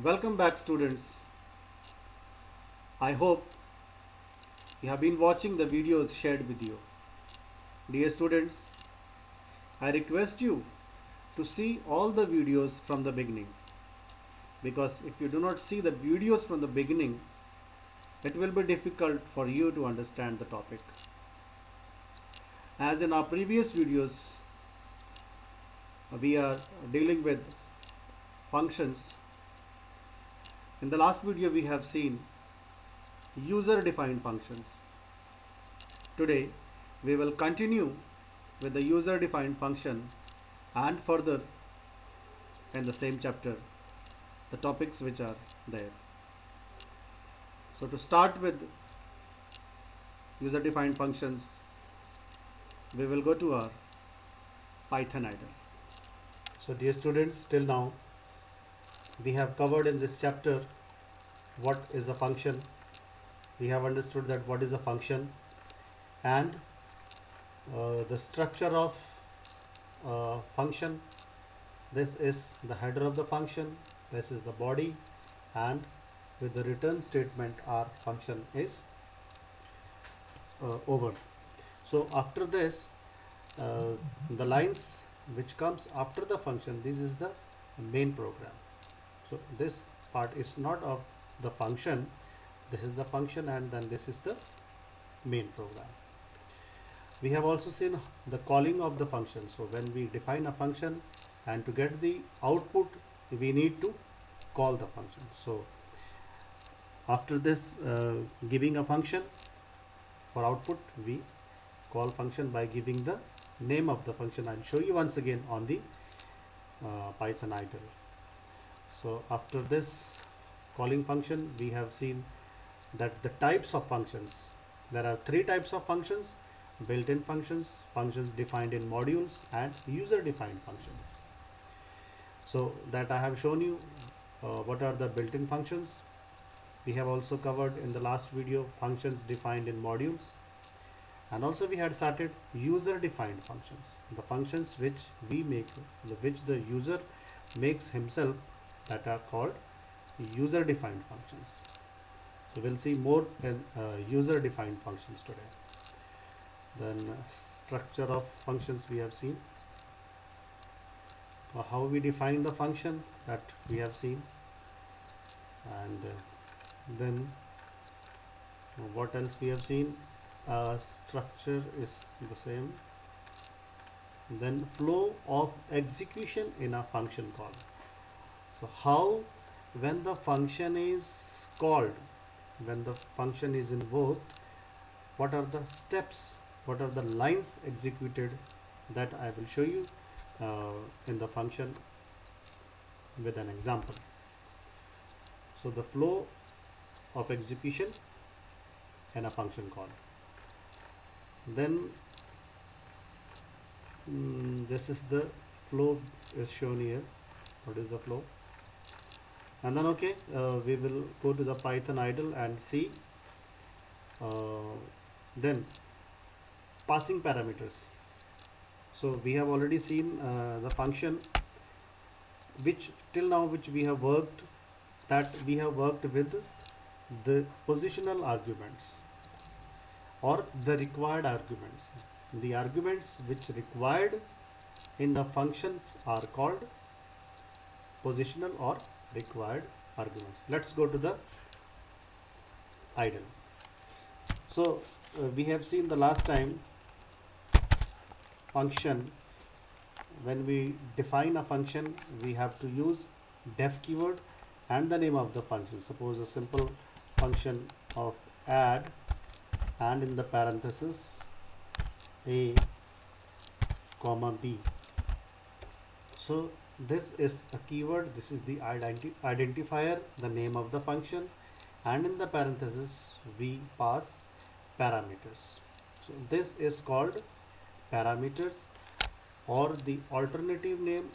Welcome back, students. I hope you have been watching the videos shared with you. Dear students, I request you to see all the videos from the beginning, because if you do not see the videos from the beginning, it will be difficult for you to understand the topic. As in our previous videos, we are dealing with functions. In the last video, we have seen user-defined functions. Today, we will continue with the user-defined function and further in the same chapter, the topics which are there. So to start with user-defined functions, we will go to our Python idle. So dear students, till now we have covered in this chapter what is a function. We have understood that what is a function and the structure of function. This is the header of the function, this is the body, and with the return statement our function is over. So after this, the lines which comes after the function, this is the main program. So this part is not of the function, this is the function, and then this is the main program. We have also seen the calling of the function. So when we define a function and to get the output, we need to call the function. So after this, giving a function for output, we call function by giving the name of the function. I'll show you once again on the Python idle. So after this calling function, we have seen that the types of functions, there are three types of functions: built-in functions, functions defined in modules, and user-defined functions. So that I have shown you what are the built-in functions. We have also covered in the last video functions defined in modules, and also we had started user-defined functions, the functions which we make, which the user makes himself, that are called user-defined functions. So we'll see more in user-defined functions today. Then structure of functions we have seen, how we define the function, that we have seen, and then what else we have seen. Structure is the same. Then flow of execution in a function call. So how, when the function is called, when the function is invoked, what are the steps, what are the lines executed, that I will show you in the function with an example. So the flow of execution in a function call. Then this is the flow is shown here. What is the flow? And then we will go to the Python idle and see then passing parameters. So we have already seen the function which till now which we have worked, that we have worked with the positional arguments or the required arguments. The arguments which required in the functions are called positional or required arguments. Let's go to the idle. So we have seen the last time function, when we define a function, we have to use def keyword and the name of the function. Suppose a simple function of add and in the parenthesis a comma b. So this is a keyword, this is the identifier, the name of the function, and in the parenthesis we pass parameters. So this is called parameters, or the alternative name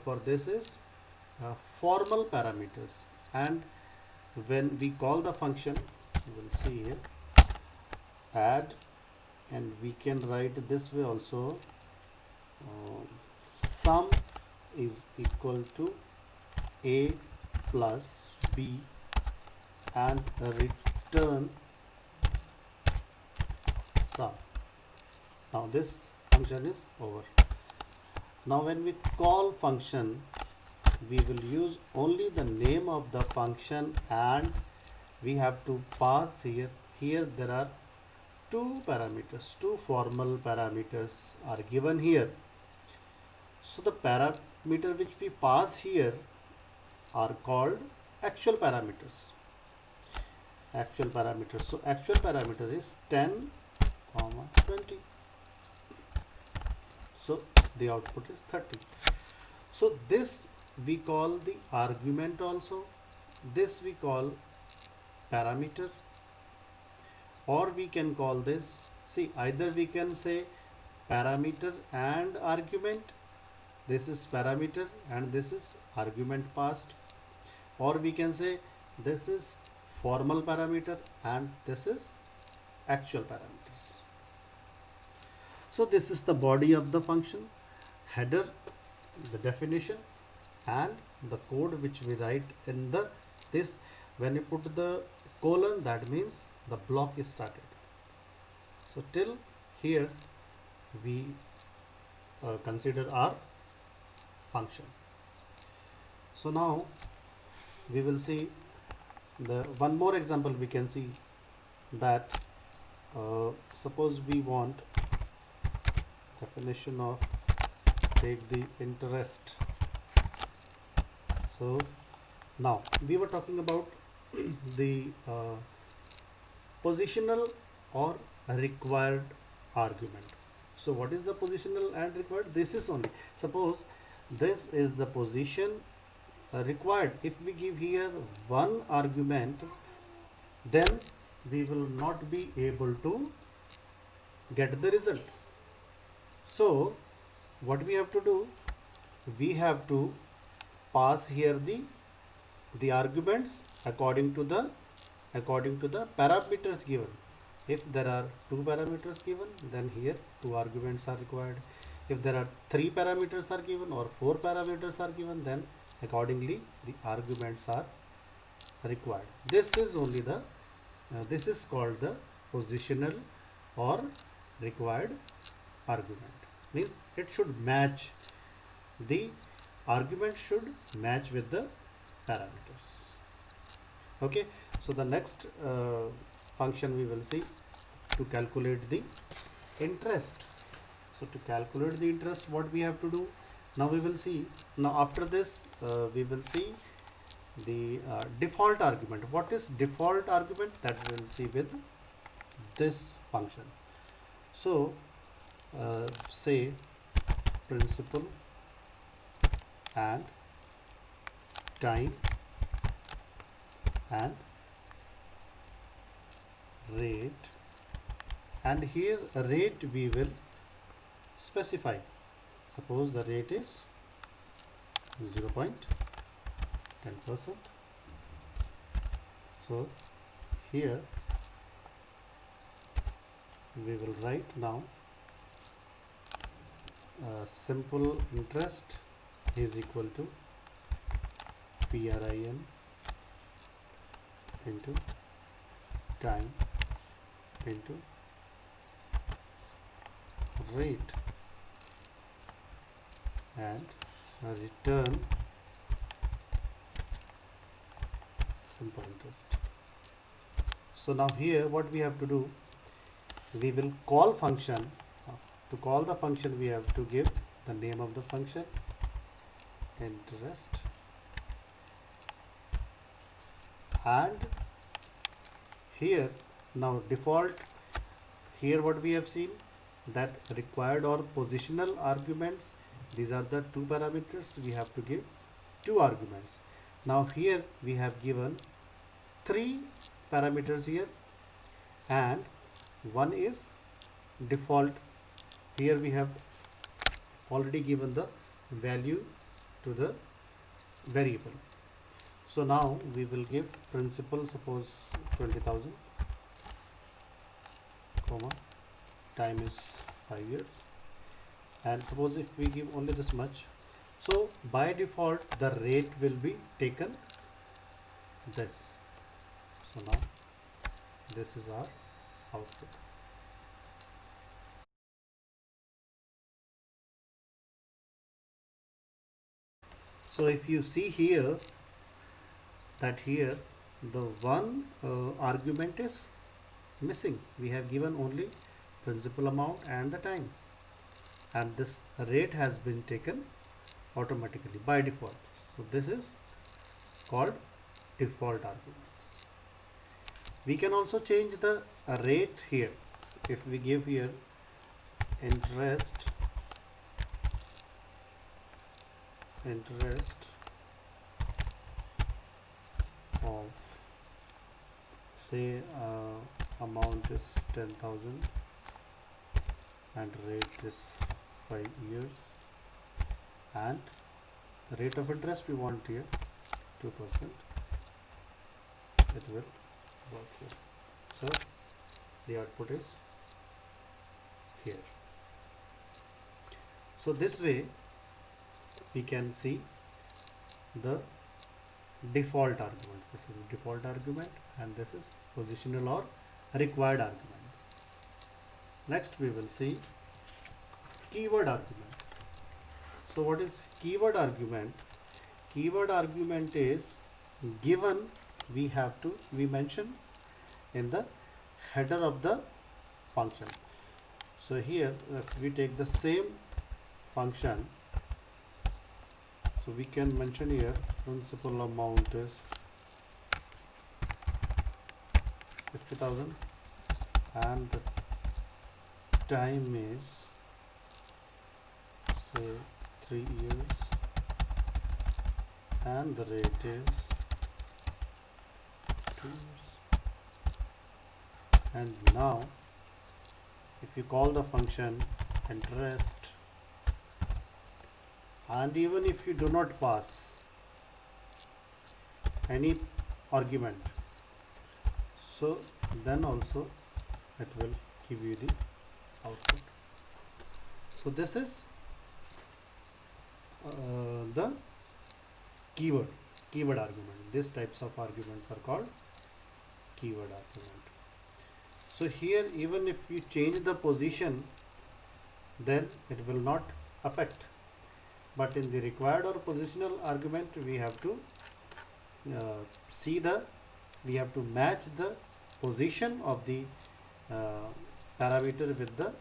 for this is formal parameters. And when we call the function, you will see here add, and we can write this way also, sum is equal to a plus b and return sum. Now this function is over. Now when we call function, we will use only the name of the function, and we have to pass here there are two parameters, two formal parameters are given here. So the parameter which we pass here are called actual parameters. Actual parameters. So actual parameter is 10, 20. So the output is 30. So this we call the argument also. This we call parameter, or we can call this, see, either we can say parameter and argument, this is parameter and this is argument passed, or we can say this is formal parameter and this is actual parameters. So this is the body of the function, header, the definition, and the code which we write in the this. When you put the colon, that means the block is started. So till here we consider our function. So now we will see the one more example. We can see that suppose we want definition of, take the interest. So now we were talking about the positional or required argument. So what is the positional and required? This is only, suppose this is the position required. If we give here one argument, then we will not be able to get the result. So what we have to do, we have to pass here the arguments according to the parameters given. If there are two parameters given, then here two arguments are required. If there are three parameters are given or four parameters are given, then accordingly the arguments are required. This is only the this is called the positional or required argument. Means it should match, the argument should match with the parameters. Okay, so the next function we will see to calculate the interest. So to calculate the interest, what we have to do, now we will see. Now after this we will see the default argument. What is default argument? That we will see with this function. So say principal and time and rate, and here rate we will specify. Suppose the rate is 0.10%. So here we will write now simple interest is equal to PRIN into time into rate and return simple interest. So now here what we have to do, we will call function. To call the function we have to give the name of the function, interest, and here now default, here what we have seen, that required or positional arguments, these are the two parameters, we have to give two arguments. Now here we have given three parameters here, and one is default. Here we have already given the value to the variable. So now we will give principal, suppose 20,000, comma, time is 5 years, and suppose if we give only this much, so by default the rate will be taken this. So now this is our output. So if you see here, that here the one argument is missing. We have given only principal amount and the time, and this rate has been taken automatically by default. So this is called default arguments. We can also change the rate here. If we give here interest of, say, amount is 10,000 and rate is 5 years, and the rate of interest we want here 2%. It will work here. So the output is here. So this way we can see the default arguments. This is default argument and this is positional or required arguments. Next we will see keyword argument. So what is keyword argument? Keyword argument is given, we mention in the header of the function. So here if we take the same function, so we can mention here principal amount is 50,000 and the time is, say, 3 years, and the rate is 2 years. And now if you call the function interest, and even if you do not pass any argument, so then also it will give you the output. So this is the keyword argument. These types of arguments are called keyword argument. So here even if you change the position, then it will not affect, but in the required or positional argument we have to we have to match the position of the parameter with the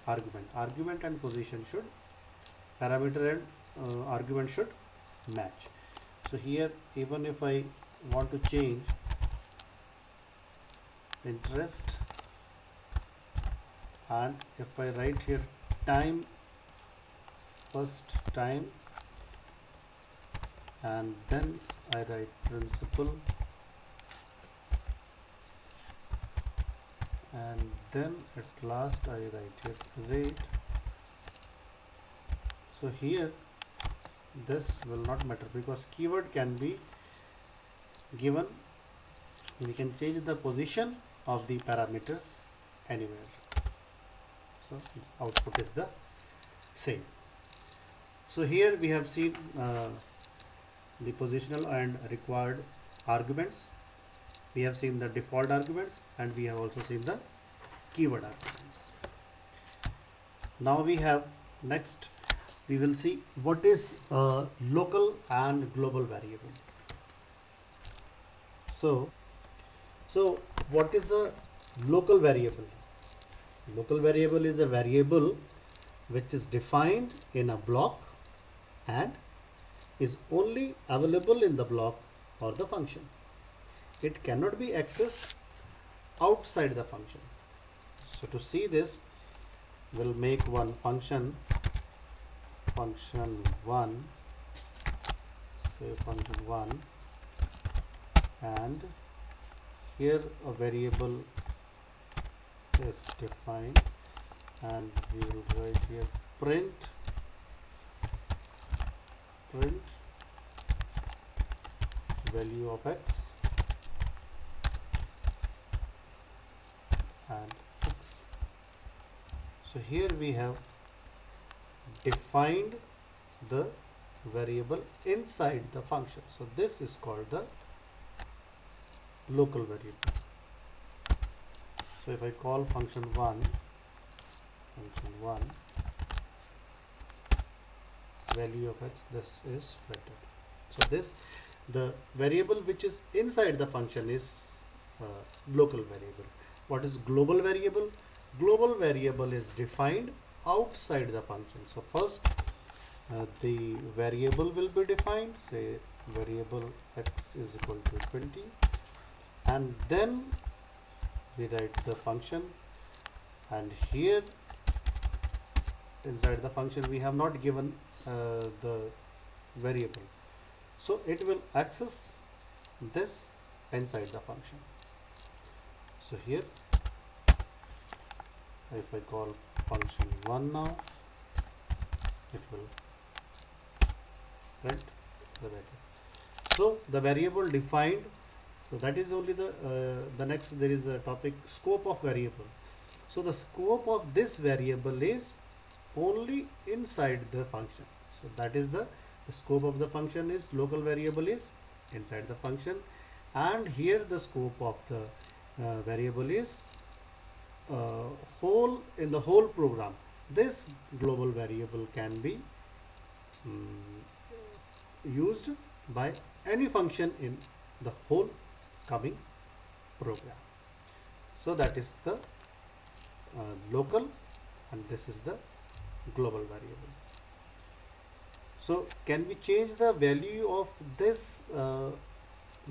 argument and position should, parameter and argument should match. So here even if I want to change interest, and if I write here time, first time, and then I write principal, and then at last I write here rate. So here this will not matter because keyword can be given, we can change the position of the parameters anywhere. So output is the same. So here we have seen the positional and required arguments. We have seen the default arguments and we have also seen the keyword arguments. Now we have next we will see what is local and global variable. So what is a local variable? Local variable is a variable which is defined in a block and is only available in the block or the function. It cannot be accessed outside the function. So to see this, we'll make one function 1, say function 1, and here a variable is defined and we will write here print value of x and x. So here we have defined the variable inside the function. So this is called the local variable. So if I call function 1 value of x, this is vector. So this, the variable which is inside the function is local variable. What is global variable? Global variable is defined outside the function. So first the variable will be defined, say variable x is equal to 20, and then we write the function, and here inside the function we have not given the variable, so it will access this inside the function. So here if I call function 1 now, it will print the variable. So the variable defined, so that is only the next there is a topic, scope of variable. So the scope of this variable is only inside the function. So that is the scope of the function is local variable is inside the function, and here the scope of the variable is whole in the whole program. This global variable can be used by any function in the whole coming program. So that is the local, and this is the global variable. So can we change the value of this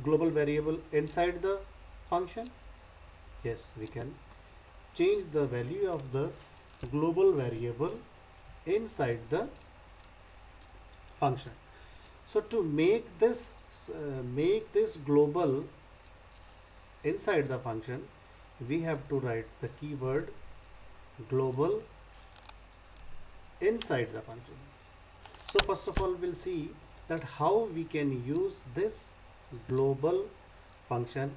global variable inside the function? Yes, we can change the value of the global variable inside the function. So to make this global inside the function, we have to write the keyword global inside the function. So first of all, we'll see that how we can use this global function,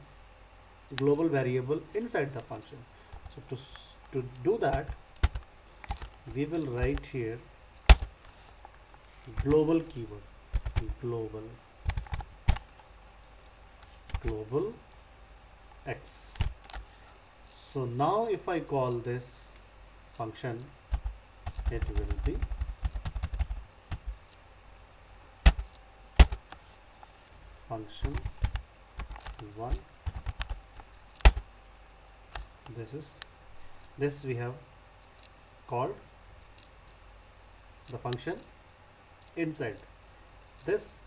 global variable inside the function. So to do that, we will write here global keyword, global x. So now if I call this function, it will be function 1. This we have called the function inside this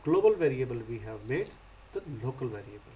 global variable, we have made the local variable.